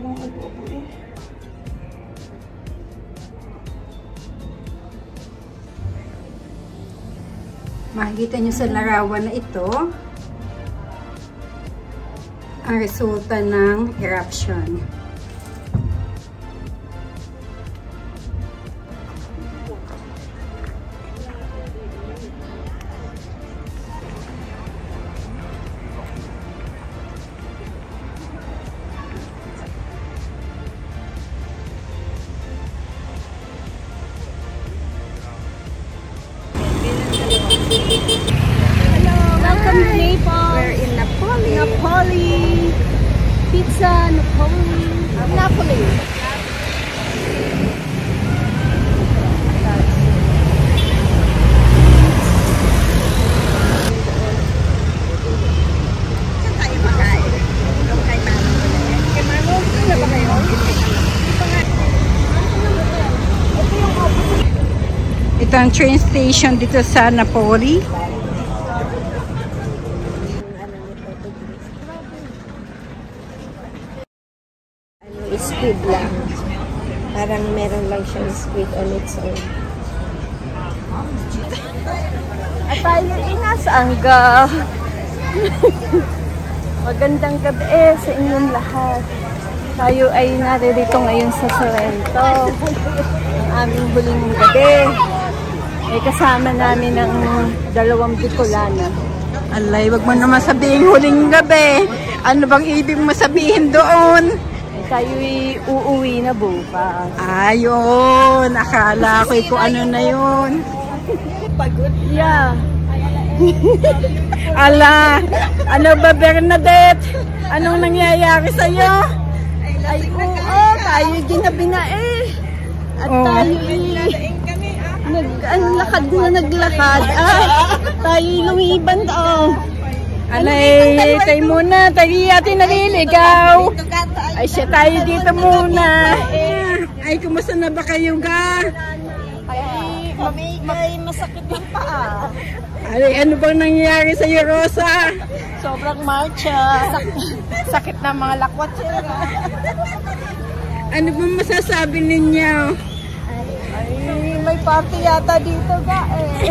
lang upo eh. Makikita nyo sa larawan na ito ang resulta ng eruption. Hello, welcome to Naples. We're in Napoli. Napoli. Pizza, Napoli. Napoli. Saan tayo makain? Doon kay Mano. Kay Mano, doon na ba kayo? Ito ang train station dito sa Napoli. Squid lang. Parang meron lang siyang squid on its own. At tayo inasaan ka? Magandang gabi sa inyong lahat. Tayo ay naririto ngayon sa Sorrento. Ang aming huling gabi. Ay kasama namin ng 2 Bicolana. Alay, wag mo naman sabihin huling gabi. Ano bang ibig mo sabihin doon? Tayo'y uuwi na bukas. Ayun, akala ko kung ano na yun. Pagod. Yeah. Ala, ano ba Bernadette? Anong nangyayari sa'yo? Ay, oo, tayo'y ginabi na eh. At tayo'y naglakad na naglakad. Tayo'y lumiban daw. Alay, tayo muna, tayo atin naliligaw. Ay, siya tayo dito muna. Ay, kumusta na ba kayo ga? May masakit yung paa. Ay, ano bang nangyayari sa'yo, Rosa? Sobrang marcha. Sakit na mga lakwat siya. Ano bang masasabi ninyo? Ay, may party yata dito ga eh.